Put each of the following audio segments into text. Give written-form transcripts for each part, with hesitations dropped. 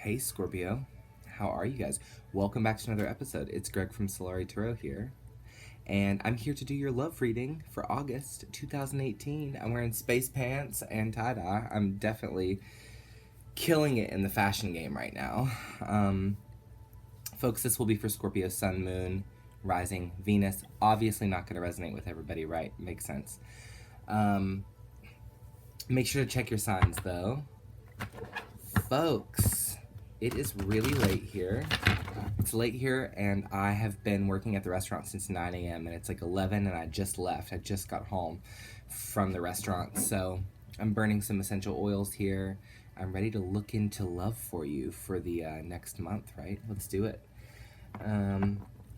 Hey Scorpio, how are you guys? Welcome back to another episode. It's Greg from Solari Tarot here, and I'm here to do your love reading for August 2018. I'm wearing space pants and tie-dye. I'm definitely killing it in the fashion game right now. Folks, this will be for Scorpio Sun, Moon, Rising, Venus. Obviously not going to resonate with everybody, right? Makes sense. Make sure to check your signs, though. Folks, it is really late here. It's late here, and I have been working at the restaurant since 9 a.m., and it's like 11, and I just left. I just got home from the restaurant, so I'm burning some essential oils here. I'm ready to look into love for you for the next month, right? Let's do it.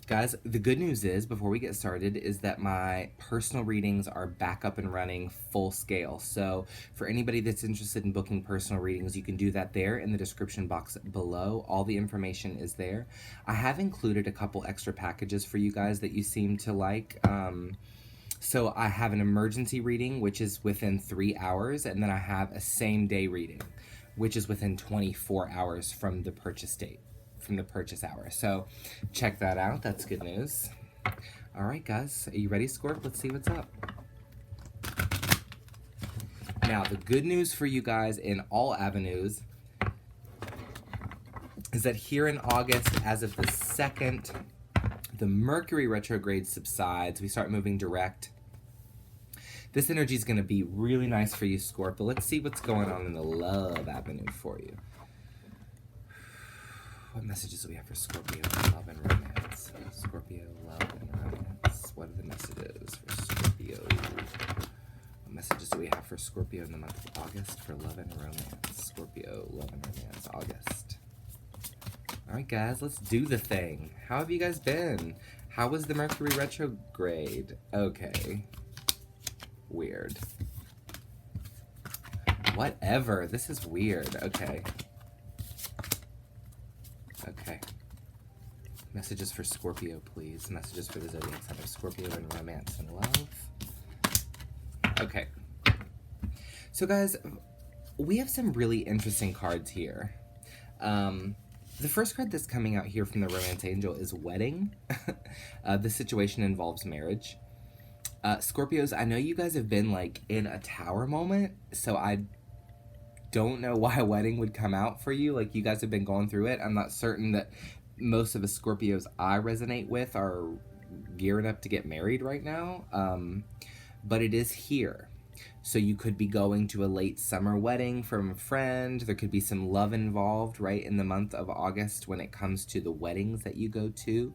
Guys, the good news is, before we get started, is that my personal readings are back up and running full scale. So for anybody that's interested in booking personal readings, you can do that there in the description box below. All the information is there. I have included a couple extra packages for you guys that you seem to like. So I have an emergency reading, which is within 3 hours, and then I have a same day reading, which is within 24 hours from the purchase date. From the purchase hour. So check that out. That's good news. All right, guys. Are you ready, Scorp? Let's see what's up. Now, the good news for you guys in all avenues is that here in August, as of the 2nd, the Mercury retrograde subsides. We start moving direct. This energy is going to be really nice for you, Scorp. But let's see what's going on in the love avenue for you. What messages do we have for Scorpio, love and romance? Scorpio, love and romance. What are the messages for Scorpio? What messages do we have for Scorpio in the month of August for love and romance? Scorpio, love and romance, August. All right, guys, let's do the thing. How have you guys been? How was the Mercury retrograde? Okay. Weird. Whatever. This is weird. Okay. Okay. Messages for Scorpio, please. Messages for the zodiac sign of Scorpio in romance and love. Okay. So, guys, we have some really interesting cards here. The first card that's coming out here from the Romance Angel is Wedding. This situation involves marriage. Scorpios, I know you guys have been, like, in a tower moment, so I don't know why a wedding would come out for you. Like, you guys have been going through it. I'm not certain that most of the Scorpios I resonate with are gearing up to get married right now. But it is here. So you could be going to a late summer wedding from a friend. There could be some love involved right in the month of August when it comes to the weddings that you go to.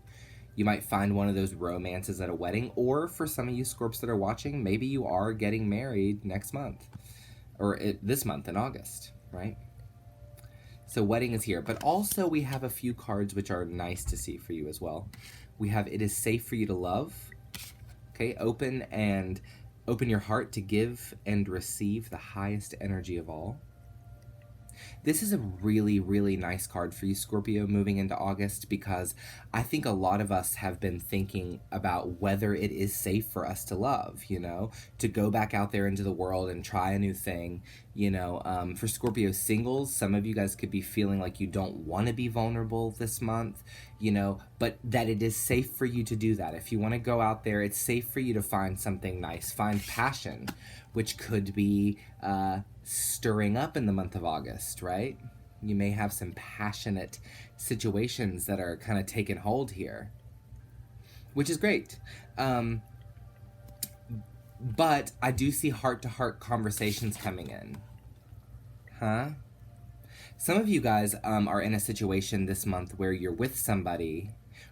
You might find one of those romances at a wedding. Or for some of you Scorps that are watching, maybe you are getting married next month. Or this month in August, right? So wedding is here. But also we have a few cards which are nice to see for you as well. We have It Is Safe for You to Love. Okay, open your heart to give and receive the highest energy of all. This is a really, really nice card for you, Scorpio, moving into August, because I think a lot of us have been thinking about whether it is safe for us to love, you know, to go back out there into the world and try a new thing, you know. For Scorpio singles, some of you guys could be feeling like you don't want to be vulnerable this month, you know, but that it is safe for you to do that. If you want to go out there, it's safe for you to find something nice, find passion, which could be stirring up in the month of August, right? You may have some passionate situations that are kind of taking hold here, which is great. But I do see heart-to-heart conversations coming in. Huh? Some of you guys are in a situation this month where you're with somebody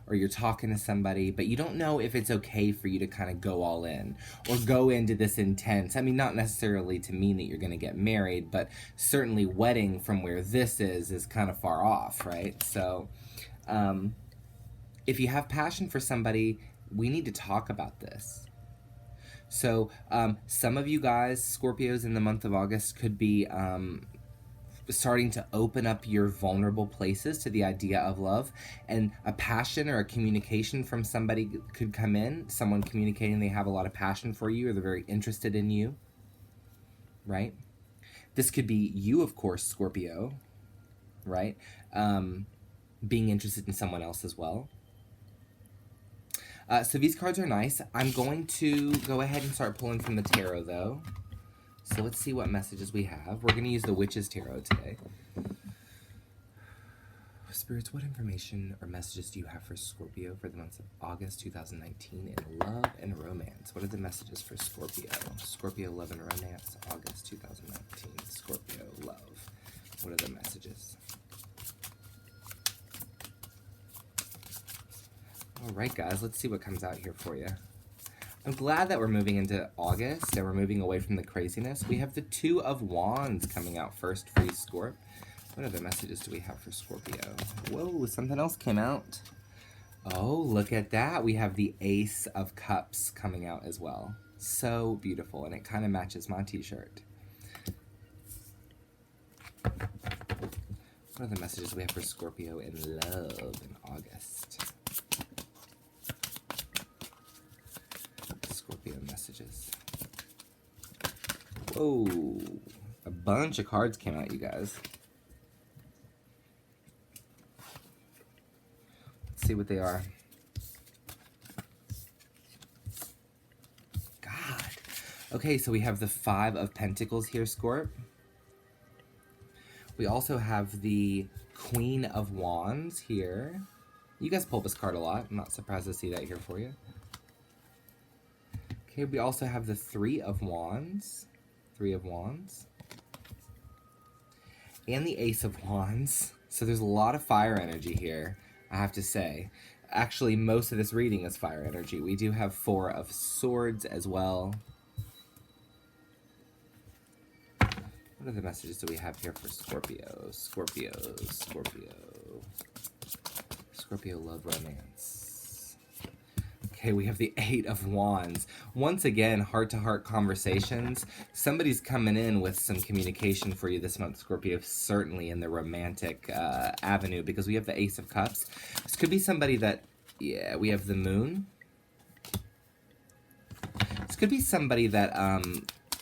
or you're talking to somebody, but you don't know if it's okay for you to kind of go all in or go into this intense. I mean, not necessarily to mean that you're going to get married, but certainly wedding from where this is kind of far off, right? So if you have passion for somebody, we need to talk about this. So some of you guys, Scorpios in the month of August, could be starting to open up your vulnerable places to the idea of love, and a passion or a communication from somebody could come in, someone communicating they have a lot of passion for you or they're very interested in you, right? This could be you, of course, Scorpio, right? Being interested in someone else as well. So these cards are nice. I'm going to go ahead and start pulling from the tarot, though. So let's see what messages we have. We're going to use the Witch's Tarot today. Spirits, what information or messages do you have for Scorpio for the months of August 2019 in love and romance? What are the messages for Scorpio? Scorpio, love and romance, August 2019. Scorpio, love. What are the messages? All right, guys, let's see what comes out here for you. I'm glad that we're moving into August and we're moving away from the craziness. We have the Two of Wands coming out first for you, Scorp. What other messages do we have for Scorpio? Whoa, something else came out. Oh, look at that. We have the Ace of Cups coming out as well. So beautiful, and it kind of matches my t-shirt. What other messages do we have for Scorpio in love in August? Scorpio messages. Whoa, a bunch of cards came out, you guys. See what they are. God. Okay, so we have the Five of Pentacles here, Scorp. We also have the Queen of Wands here. You guys pull this card a lot. I'm not surprised to see that here for you. Okay, we also have the Three of Wands. Three of Wands. And the Ace of Wands. So there's a lot of fire energy here, I have to say. Actually, most of this reading is fire energy. We do have Four of Swords as well. What other messages do we have here for Scorpio? Scorpio, love, romance. Okay, we have the Eight of Wands. Once again, heart-to-heart conversations. Somebody's coming in with some communication for you this month, Scorpio, certainly in the romantic avenue, because we have the Ace of Cups. This could be somebody that, yeah, we have the Moon. This could be somebody that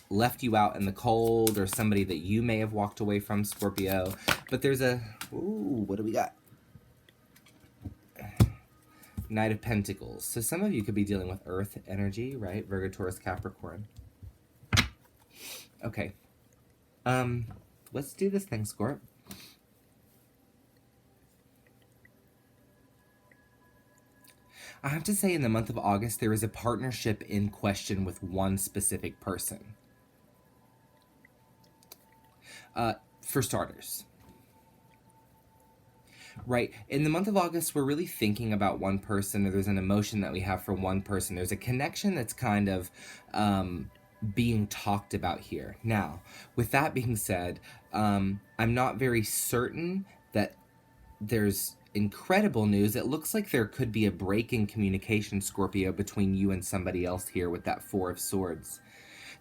left you out in the cold, or somebody that you may have walked away from, Scorpio. But there's a, ooh, what do we got? Knight of Pentacles. So some of you could be dealing with earth energy, right? Virgo, Taurus, Capricorn. Okay. Let's do this thing, Scorp. I have to say, in the month of August, there is a partnership in question with one specific person. For starters. Right. In the month of August, we're really thinking about one person, or there's an emotion that we have for one person. There's a connection that's kind of being talked about here. Now, with that being said, I'm not very certain that there's incredible news. It looks like there could be a break in communication, Scorpio, between you and somebody else here with that Four of Swords.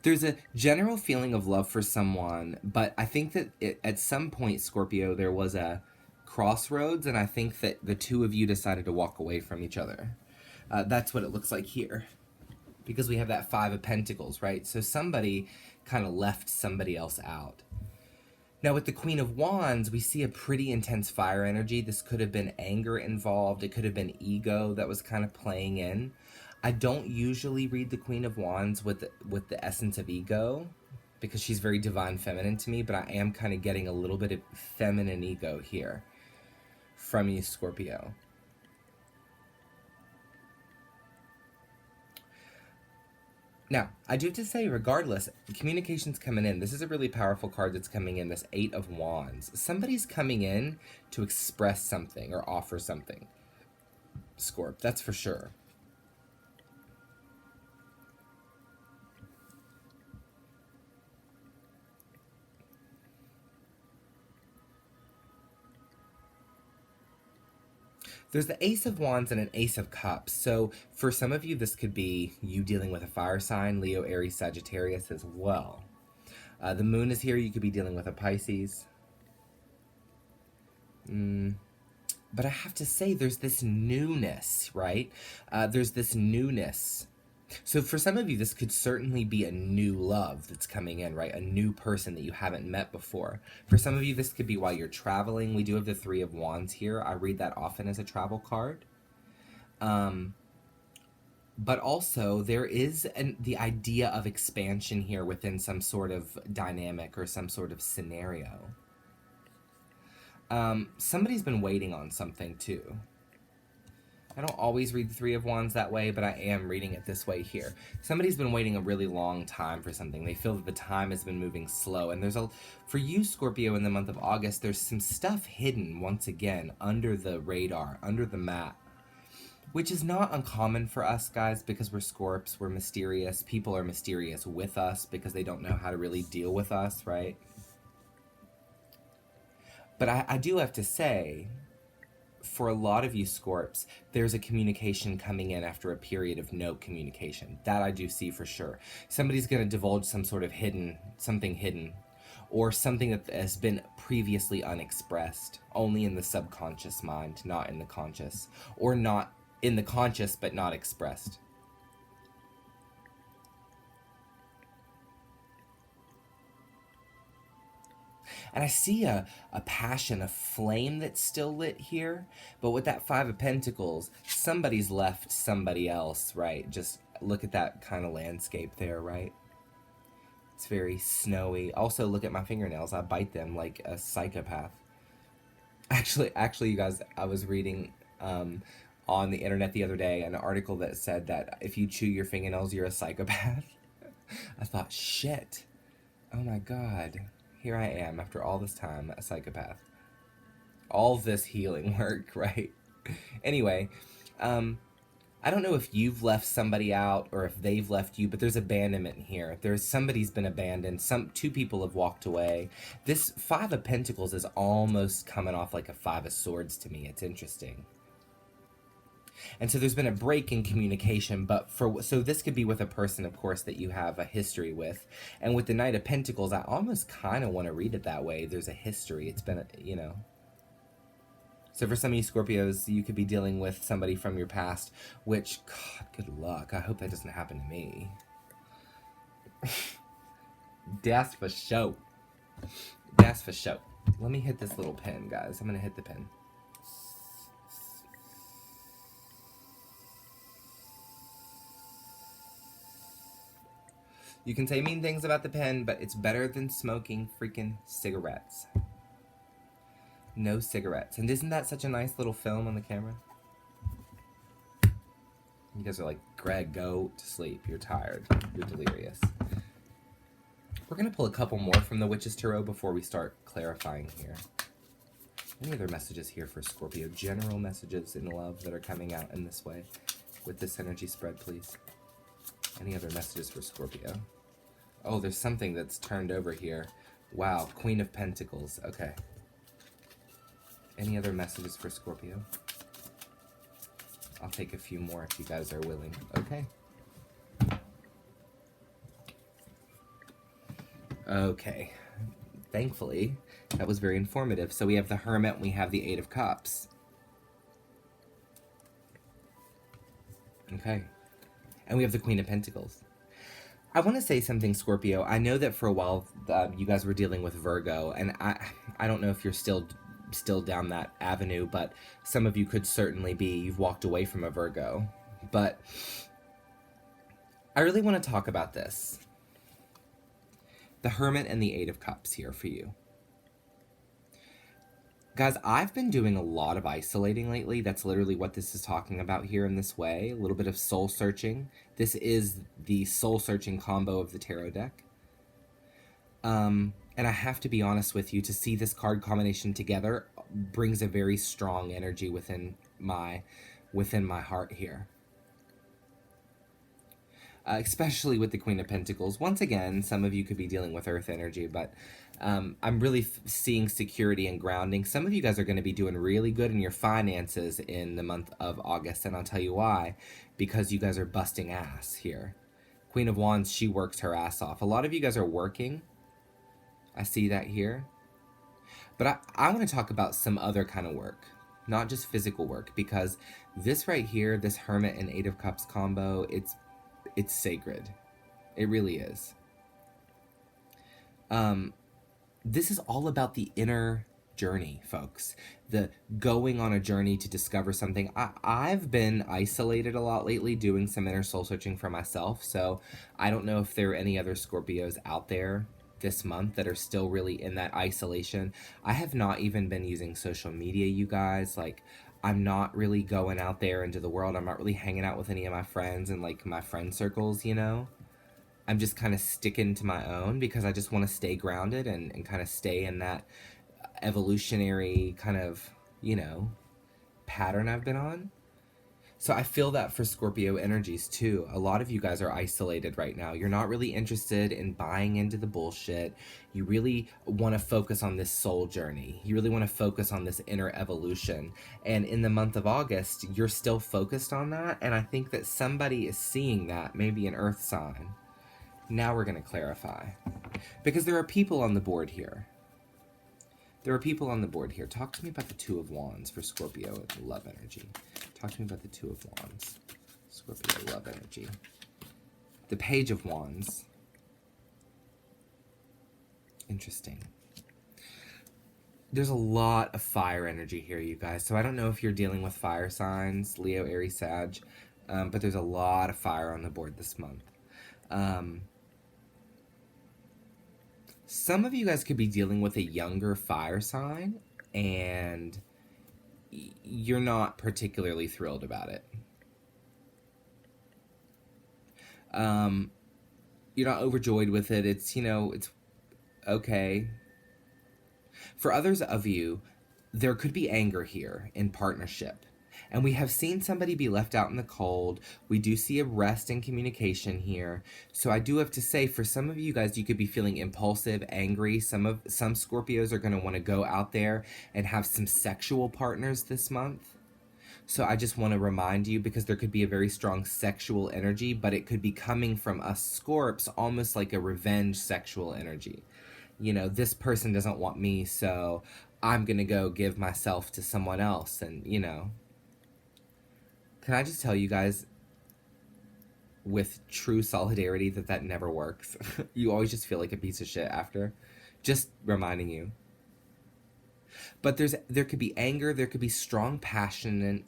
There's a general feeling of love for someone, but I think that at some point, Scorpio, there was a crossroads, and I think that the two of you decided to walk away from each other. That's what it looks like here, because we have that Five of Pentacles, right? So somebody kind of left somebody else out. Now with the Queen of Wands, we see a pretty intense fire energy. This could have been anger involved. It could have been ego that was kind of playing in. I don't usually read the Queen of Wands with the essence of ego, because she's very divine feminine to me, but I am kind of getting a little bit of feminine ego here from you, Scorpio. Now, I do have to say, regardless, communication's coming in. This is a really powerful card that's coming in, this Eight of Wands. Somebody's coming in to express something or offer something, Scorp, that's for sure. There's the Ace of Wands and an Ace of Cups. So for some of you, this could be you dealing with a fire sign, Leo, Aries, Sagittarius as well. The Moon is here. You could be dealing with a Pisces. But I have to say, there's this newness, right? There's this newness So for some of you, this could certainly be a new love that's coming in, right? A new person that you haven't met before. For some of you, this could be while you're traveling. We do have the Three of Wands here. I read that often as a travel card. But also, there is the idea of expansion here within some sort of dynamic or some sort of scenario. Somebody's been waiting on something too. I don't always read the Three of Wands that way, but I am reading it this way here. Somebody's been waiting a really long time for something. They feel that the time has been moving slow. And for you, Scorpio, in the month of August, there's some stuff hidden, once again, under the radar, under the mat. Which is not uncommon for us, guys, because we're Scorps, we're mysterious. People are mysterious with us because they don't know how to really deal with us, right? But I do have to say, for a lot of you Scorps, there's a communication coming in after a period of no communication. That I do see for sure. Somebody's going to divulge some sort of something hidden, or something that has been previously unexpressed, only in the subconscious mind, not in the conscious, or not in the conscious but not expressed. And I see a passion, a flame that's still lit here. But with that Five of Pentacles, somebody's left somebody else, right? Just look at that kind of landscape there, right? It's very snowy. Also, look at my fingernails. I bite them like a psychopath. Actually, you guys, I was reading on the internet the other day an article that said that if you chew your fingernails, you're a psychopath. I thought, shit. Oh my God. Here I am, after all this time, a psychopath. All this healing work, right? Anyway, I don't know if you've left somebody out or if they've left you, but there's abandonment here. Somebody's been abandoned. Two people have walked away. This Five of Pentacles is almost coming off like a Five of Swords to me. It's interesting. And so there's been a break in communication, so this could be with a person, of course, that you have a history with. And with the Knight of Pentacles, I almost kind of want to read it that way. There's a history. It's been, So for some of you Scorpios, you could be dealing with somebody from your past, which, God, good luck. I hope that doesn't happen to me. That's for show. That's for show. Let me hit this little pin, guys. I'm going to hit the pin. You can say mean things about the pen, but it's better than smoking freaking cigarettes. No cigarettes. And isn't that such a nice little film on the camera? You guys are like, Greg, go to sleep. You're tired. You're delirious. We're going to pull a couple more from the Witch's Tarot before we start clarifying here. Any other messages here for Scorpio? General messages in love that are coming out in this way with this energy spread, please. Any other messages for Scorpio? Oh, there's something that's turned over here. Wow, Queen of Pentacles. Okay. Any other messages for Scorpio? I'll take a few more if you guys are willing. Okay. Okay. Thankfully, that was very informative. So we have the Hermit, and we have the Eight of Cups. Okay. And we have the Queen of Pentacles. I want to say something, Scorpio. I know that for a while you guys were dealing with Virgo, and I don't know if you're still down that avenue, but some of you could certainly be. You've walked away from a Virgo. But I really want to talk about this. The Hermit and the Eight of Cups here for you. Guys, I've been doing a lot of isolating lately. That's literally what this is talking about here in this way. A little bit of soul searching. This is the soul searching combo of the tarot deck. And I have to be honest with you, to see this card combination together brings a very strong energy within my heart here. Especially with the Queen of Pentacles. Once again, some of you could be dealing with earth energy, but I'm really seeing security and grounding. Some of you guys are going to be doing really good in your finances in the month of August, and I'll tell you why. Because you guys are busting ass here. Queen of Wands, she works her ass off. A lot of you guys are working. I see that here. But I want to talk about some other kind of work. Not just physical work, because this right here, this Hermit and Eight of Cups combo, it's sacred. It really is. This is all about the inner journey, folks. The going on a journey to discover something. I've been isolated a lot lately, doing some inner soul searching for myself. So I don't know if there are any other Scorpios out there this month that are still really in that isolation. I have not even been using social media, you guys. Like, I'm not really going out there into the world. I'm not really hanging out with any of my friends and like my friend circles, you know? I'm just kind of sticking to my own because I just want to stay grounded and kind of stay in that evolutionary kind of, you know, pattern I've been on. So I feel that for Scorpio energies too. A lot of you guys are isolated right now. You're not really interested in buying into the bullshit. You really want to focus on this soul journey. You really want to focus on this inner evolution. And in the month of August, you're still focused on that. And I think that somebody is seeing that, maybe an earth sign. Now we're going to clarify. Because there are people on the board here. There are people on the board here. Talk to me about the Two of Wands for Scorpio and love energy. Talk to me about the Two of Wands. Scorpio love energy. The Page of Wands. Interesting. There's a lot of fire energy here, you guys. So I don't know if you're dealing with fire signs, Leo, Aries, Sag, but there's a lot of fire on the board this month. Some of you guys could be dealing with a younger fire sign, and you're not particularly thrilled about it. You're not overjoyed with it. It's, you know, it's okay. For others of you, there could be anger here in partnership. And we have seen somebody be left out in the cold. We do see a rest in communication here. So I do have to say, for some of you guys, you could be feeling impulsive, angry. Some Scorpios are going to want to go out there and have some sexual partners this month. So I just want to remind you, because there could be a very strong sexual energy, but it could be coming from us Scorps, almost like a revenge sexual energy. You know, this person doesn't want me, so I'm going to go give myself to someone else. And, you know, can I just tell you guys with true solidarity that never works? You always just feel like a piece of shit after. Just reminding you. But there could be anger, there could be strong passion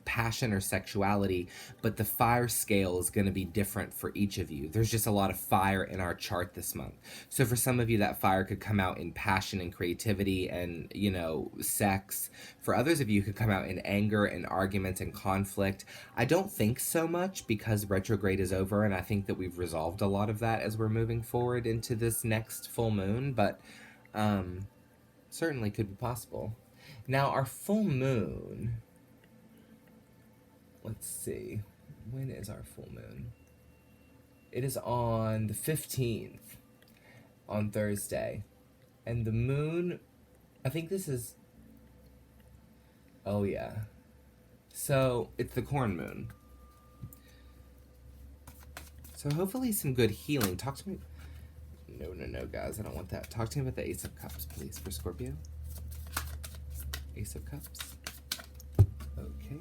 or sexuality, but the fire scale is going to be different for each of you. There's just a lot of fire in our chart this month. So for some of you, that fire could come out in passion and creativity and, you know, sex. For others of you, it could come out in anger and argument and conflict. I don't think so much, because retrograde is over, and I think that we've resolved a lot of that as we're moving forward into this next full moon, but certainly could be possible. Now, our full moon, let's see, when is our full moon? It is on the 15th, on Thursday. And the moon, I think this is, oh yeah. So, it's the corn moon. So hopefully some good healing. Talk to me. No, guys, I don't want that. Talk to me about the Ace of Cups, please, for Scorpio. Ace of Cups. Okay.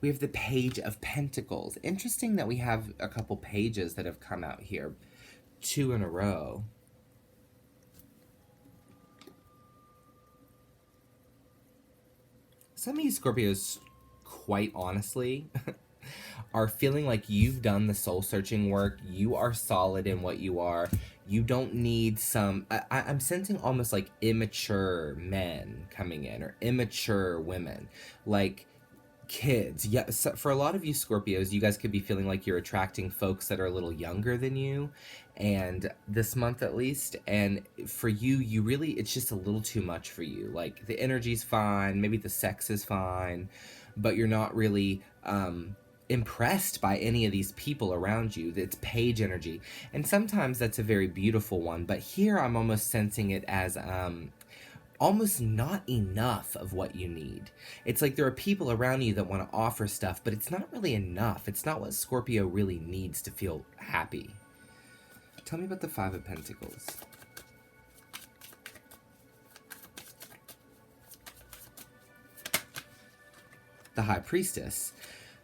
We have the Page of Pentacles. Interesting that we have a couple pages that have come out here. 2 in a row. Some of you Scorpios, quite honestly, are feeling like you've done the soul searching work. You are solid in what you are. You don't need some, I'm sensing almost like immature men coming in, or immature women, like kids. Yeah, so for a lot of you Scorpios, you guys could be feeling like you're attracting folks that are a little younger than you, and this month at least. And for you, you really, it's just a little too much for you. Like, the energy's fine, maybe the sex is fine, but you're not really impressed by any of these people around you. It's page energy, and sometimes that's a very beautiful one, but here I'm almost sensing it as almost not enough of what you need. It's like there are people around you that want to offer stuff, but it's not really enough. It's not what Scorpio really needs to feel happy. Tell me about the Five of Pentacles. The High Priestess.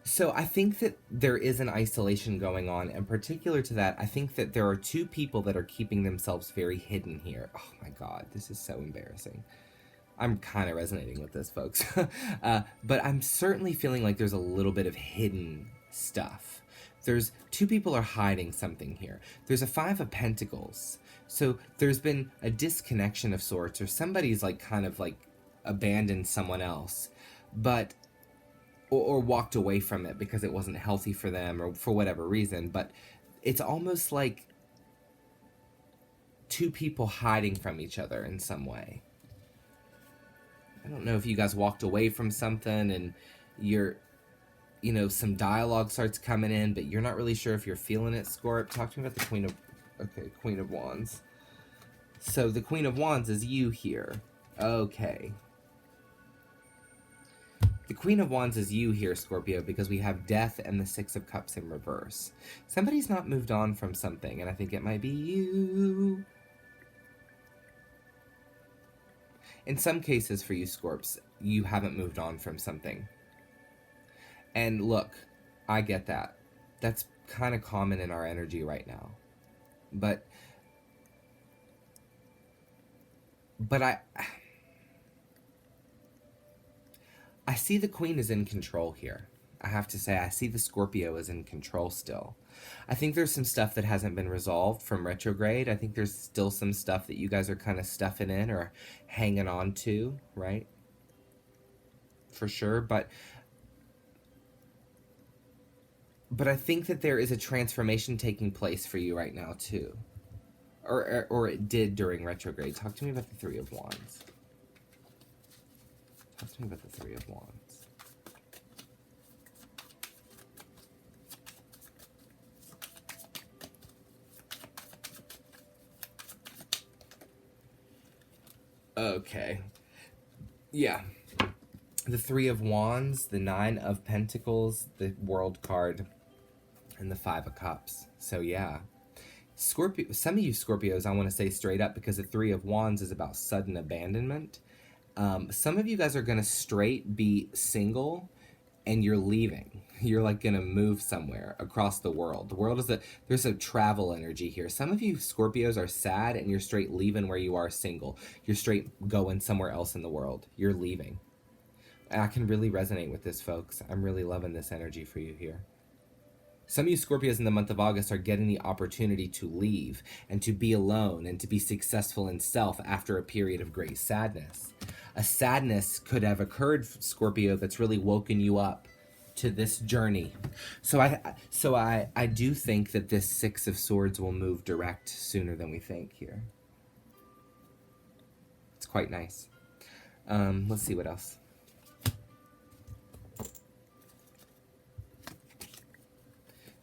So I think that there is an isolation going on, and particular to that, I think that there are two people that are keeping themselves very hidden here. Oh my god, this is so embarrassing. I'm kind of resonating with this, folks. But I'm certainly feeling like there's a little bit of hidden stuff. There's two people are hiding something here. There's a Five of Pentacles. So there's been a disconnection of sorts, or somebody's like kind of like abandoned someone else, but or walked away from it because it wasn't healthy for them or for whatever reason. But it's almost like two people hiding from each other in some way. I don't know if you guys walked away from something and you're, you know, some dialogue starts coming in, but you're not really sure if you're feeling it, Scorp. Talk to me about the Queen of... Okay, Queen of Wands. So the Queen of Wands is you here. Okay. The Queen of Wands is you here, Scorpio, because we have Death and the Six of Cups in reverse. Somebody's not moved on from something, and I think it might be you. In some cases for you, Scorps, you haven't moved on from something. And look, I get that. That's kind of common in our energy right now. But I see the Queen is in control here. I have to say, I see the Scorpio is in control still. I think there's some stuff that hasn't been resolved from retrograde. I think there's still some stuff that you guys are kind of stuffing in or hanging on to, right? For sure, but I think that there is a transformation taking place for you right now too. Or it did during retrograde. Talk to me about the Three of Wands. Talk to me about the Three of Wands. Okay. Yeah. The Three of Wands, the Nine of Pentacles, the World card, and the Five of Cups. So yeah. Scorpio, some of you Scorpios, I want to say straight up, because the Three of Wands is about sudden abandonment. Some of you guys are going to straight be single and you're leaving. You're like going to move somewhere across the world. The world is there's a travel energy here. Some of you Scorpios are sad and you're straight leaving where you are single. You're straight going somewhere else in the world. You're leaving. And I can really resonate with this, folks. I'm really loving this energy for you here. Some of you Scorpios in the month of August are getting the opportunity to leave and to be alone and to be successful in self after a period of great sadness. A sadness could have occurred, Scorpio, that's really woken you up to this journey. So I do think that this Six of Swords will move direct sooner than we think here. It's quite nice. Let's see what else.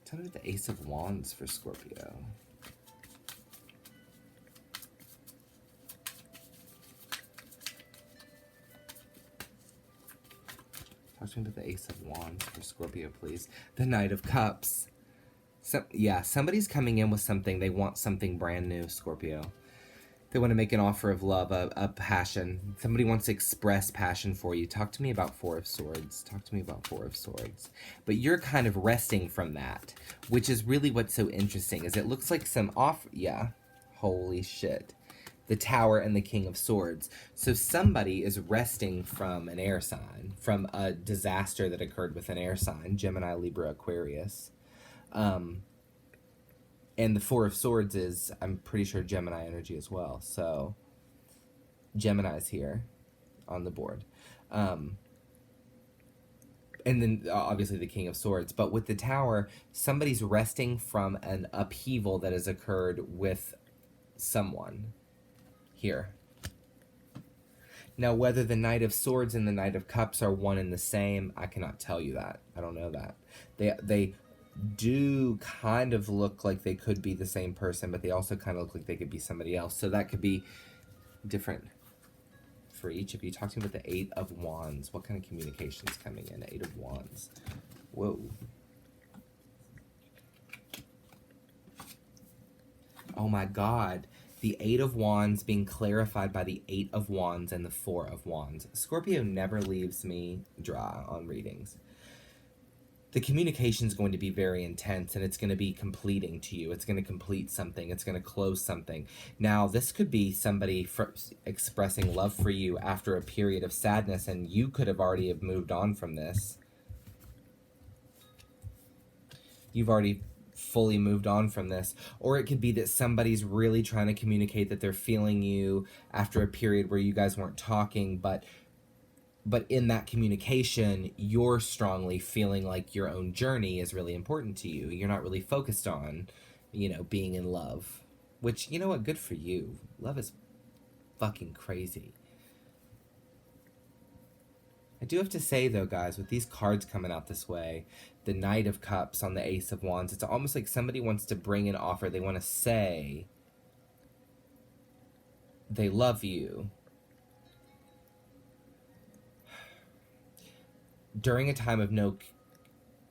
Tell me the Ace of Wands for Scorpio. Talk to me about the Ace of Wands for Scorpio, please. The Knight of Cups. Yeah, somebody's coming in with something. They want something brand new, Scorpio. They want to make an offer of love, a passion. Somebody wants to express passion for you. Talk to me about Four of Swords. Talk to me about Four of Swords. But you're kind of resting from that, which is really what's so interesting, is it looks like some yeah, holy shit. The Tower and the King of Swords. So somebody is resting from an air sign, from a disaster that occurred with an air sign, Gemini, Libra, Aquarius. And the Four of Swords is, I'm pretty sure, Gemini energy as well. So Gemini's here on the board. And then obviously the King of Swords. But with the Tower, somebody's resting from an upheaval that has occurred with someone here. Now, whether the Knight of Swords and the Knight of Cups are one and the same, I cannot tell you that. I don't know that. They do kind of look like they could be the same person, but they also kind of look like they could be somebody else. So that could be different for each of you. Talk to me about the Eight of Wands. What kind of communication is coming in? Eight of Wands. Whoa. Oh my God. The Eight of Wands being clarified by the Eight of Wands and the Four of Wands. Scorpio never leaves me dry on readings. the communication is going to be very intense, and it's going to be completing to you. It's going to complete something. It's going to close something. Now, this could be somebody expressing love for you after a period of sadness, and you could have already have moved on from this. You've already fully moved on from this. Or it could be that somebody's really trying to communicate that they're feeling you after a period where you guys weren't talking, but in that communication, you're strongly feeling like your own journey is really important to you. You're not really focused on, being in love. Which, you know what? Good for you. Love is fucking crazy. I do have to say, though, guys, with these cards coming out this way, the Knight of Cups on the Ace of Wands, it's almost like somebody wants to bring an offer. They want to say they love you during a time of no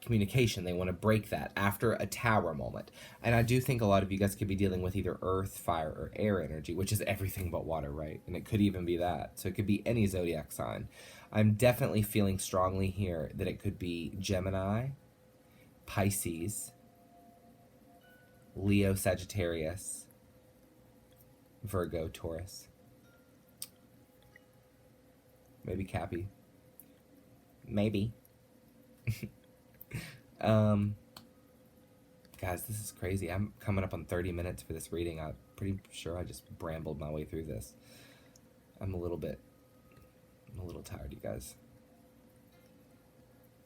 communication. They want to break that after a Tower moment. And I do think a lot of you guys could be dealing with either earth, fire, or air energy, which is everything but water, right? And it could even be that. So it could be any zodiac sign. I'm definitely feeling strongly here that it could be Gemini, Pisces, Leo, Sagittarius, Virgo, Taurus. Maybe Cappy. Maybe. Guys, this is crazy. I'm coming up on 30 minutes for this reading. I'm pretty sure I just brambled my way through this. I'm a little tired, you guys.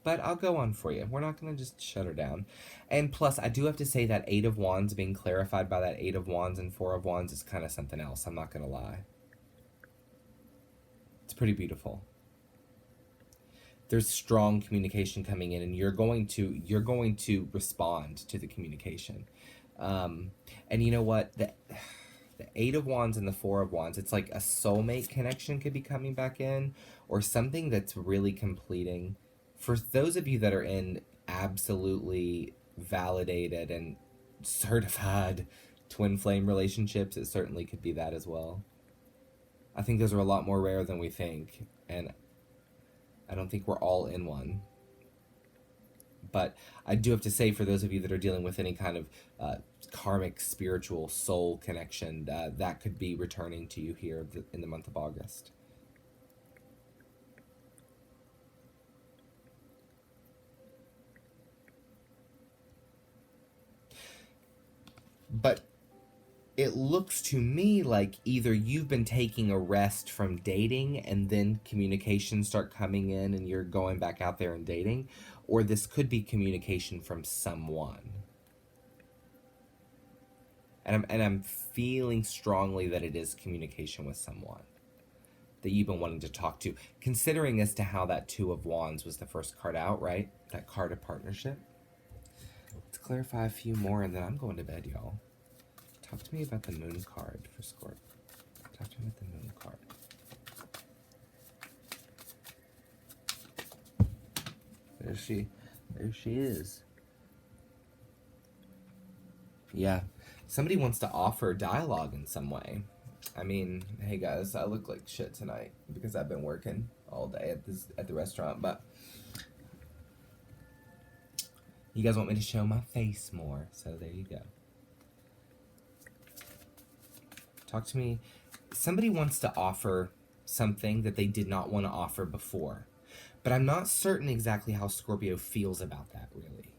But I'll go on for you. We're not going to just shut her down. And plus, I do have to say that Eight of Wands being clarified by that Eight of Wands and Four of Wands is kind of something else. I'm not going to lie. It's pretty beautiful. There's strong communication coming in, and you're going to respond to the communication. And you know what? The Eight of Wands and the Four of Wands, it's like a soulmate connection could be coming back in, or something that's really completing. For those of you that are in absolutely validated and certified twin flame relationships, it certainly could be that as well. I think those are a lot more rare than we think, and I don't think we're all in one. But I do have to say, for those of you that are dealing with any kind of karmic, spiritual, soul connection, that could be returning to you here in the month of August. But it looks to me like either you've been taking a rest from dating and then communications start coming in and you're going back out there and dating, or this could be communication from someone. And I'm feeling strongly that it is communication with someone that you've been wanting to talk to, considering as to how that Two of Wands was the first card out, right? That card of partnership. Let's clarify a few more and then I'm going to bed, y'all. Talk to me about the Moon card for Scorpio. Talk to me about the Moon card. There she is. Yeah. Somebody wants to offer dialogue in some way. I mean, hey guys, I look like shit tonight because I've been working all day at the restaurant, but you guys want me to show my face more, so there you go. Talk to me. Somebody wants to offer something that they did not want to offer before. But I'm not certain exactly how Scorpio feels about that, really.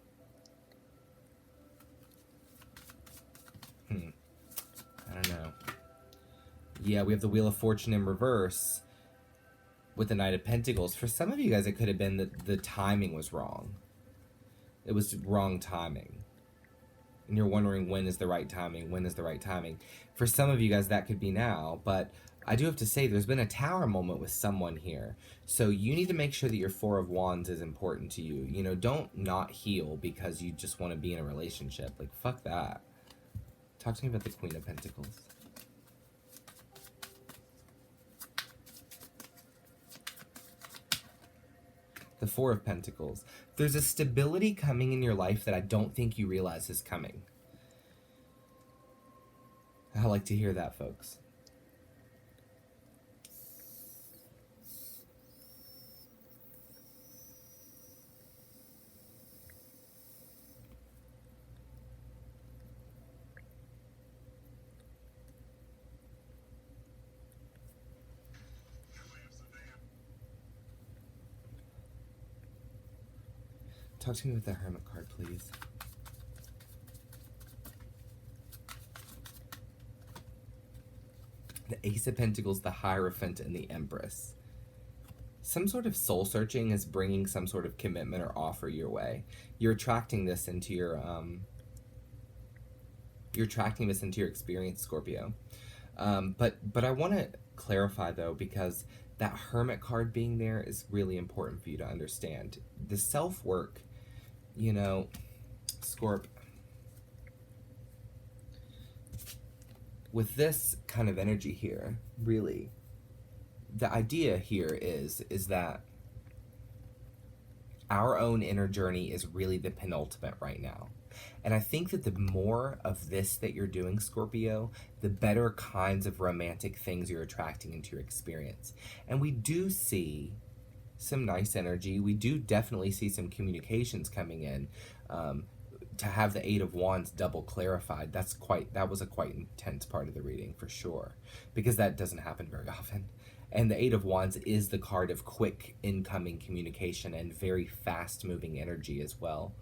I don't know. Yeah, we have the Wheel of Fortune in reverse with the Knight of Pentacles. For some of you guys, it could have been that the timing was wrong. It was wrong timing. And you're wondering, when is the right timing? When is the right timing? For some of you guys, that could be now. But I do have to say, there's been a Tower moment with someone here. So you need to make sure that your Four of Wands is important to you. You know, don't not heal because you just want to be in a relationship. Like, fuck that. Talk to me about the Queen of Pentacles. The Four of Pentacles. There's a stability coming in your life that I don't think you realize is coming. I like to hear that, folks. Talk to me with the Hermit card, please. The Ace of Pentacles, the Hierophant, and the Empress. Some sort of soul searching is bringing some sort of commitment or offer your way. You're attracting this into your experience, Scorpio. But I want to clarify though, because that Hermit card being there is really important for you to understand. The self-work, you know, Scorp, with this kind of energy here, really, the idea here is that our own inner journey is really the penultimate right now. And I think that the more of this that you're doing, Scorpio, the better kinds of romantic things you're attracting into your experience. And we do see some nice energy. We do definitely see some communications coming in. To have the Eight of Wands double clarified, that was a quite intense part of the reading for sure, because that doesn't happen very often. And the Eight of Wands is the card of quick incoming communication and very fast moving energy as well.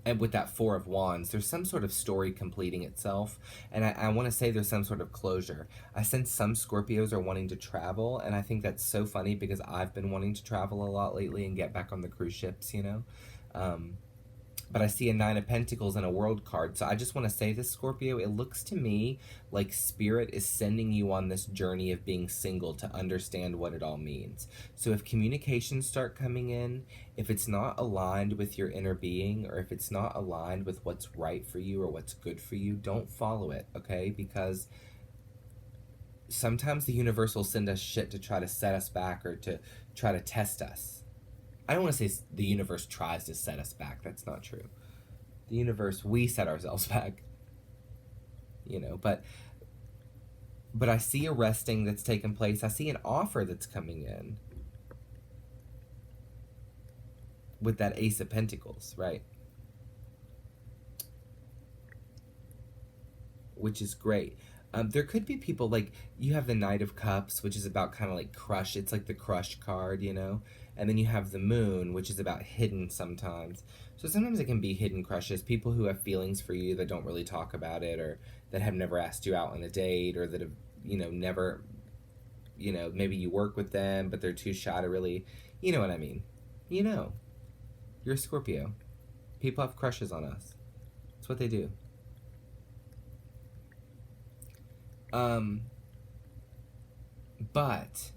And with that Four of Wands, there's some sort of story completing itself. And I want to say there's some sort of closure. I sense some Scorpios are wanting to travel. And I think that's so funny because I've been wanting to travel a lot lately and get back on the cruise ships, you know. But I see a Nine of Pentacles and a World card. So I just want to say this, Scorpio, it looks to me like Spirit is sending you on this journey of being single to understand what it all means. So if communications start coming in, if it's not aligned with your inner being, or if it's not aligned with what's right for you or what's good for you, don't follow it, okay? Because sometimes the universe will send us shit to try to set us back or to try to test us. I don't want to say the universe tries to set us back. That's not true. The universe, we set ourselves back. You know, but I see a resting that's taken place. I see an offer that's coming in with that Ace of Pentacles, right? Which is great. There could be people, like, you have the Knight of Cups, which is about kind of like crush. It's like the crush card, you know? And then you have the Moon, which is about hidden sometimes. So sometimes it can be hidden crushes, people who have feelings for you that don't really talk about it, or that have never asked you out on a date, or that have, you know, never, you know, maybe you work with them, but they're too shy to really, you know what I mean? You know, you're a Scorpio. People have crushes on us. That's what they do. But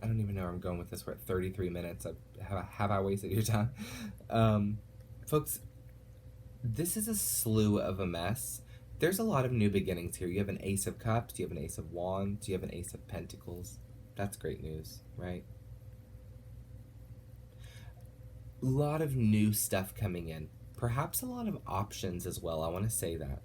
I don't even know where I'm going with this. We're at 33 minutes. Have I wasted your time? Folks, this is a slew of a mess. There's a lot of new beginnings here. You have an Ace of Cups, you have an Ace of Wands, you have an Ace of Pentacles. That's great news, right? A lot of new stuff coming in. Perhaps a lot of options as well. I want to say that.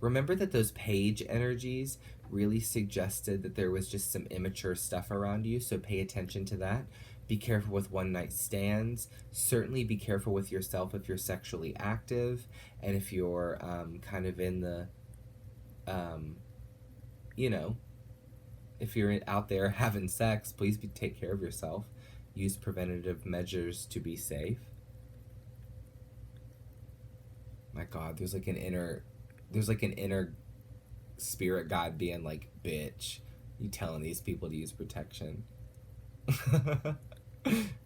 Remember that those page energies really suggested that there was just some immature stuff around you, so pay attention to that. Be careful with one-night stands. Certainly be careful with yourself if you're sexually active, and if you're kind of in the, you know, if you're out there having sex, please take care of yourself. Use preventative measures to be safe. My God, there's like an inner spirit guide being like, bitch, you telling these people to use protection.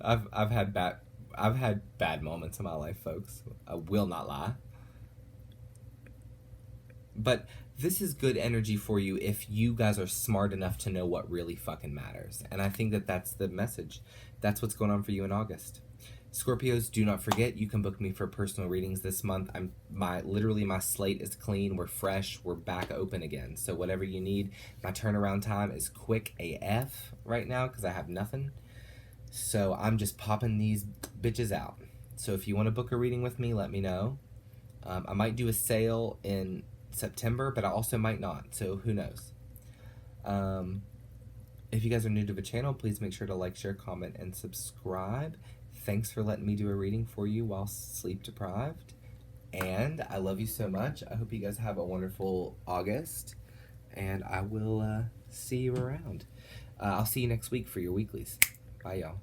I've had bad moments in my life, folks. I will not lie. But this is good energy for you if you guys are smart enough to know what really fucking matters. And I think that that's the message. That's what's going on for you in August. Scorpios, do not forget, you can book me for personal readings this month. Literally my slate is clean. We're fresh. We're back open again. So whatever you need, my turnaround time is quick AF right now because I have nothing. So I'm just popping these bitches out. So if you want to book a reading with me, let me know. I might do a sale in September, but I also might not. So who knows? If you guys are new to the channel, please make sure to like, share, comment, and subscribe. Thanks for letting me do a reading for you while sleep deprived. And I love you so much. I hope you guys have a wonderful August. And I will see you around. I'll see you next week for your weeklies. Bye, y'all.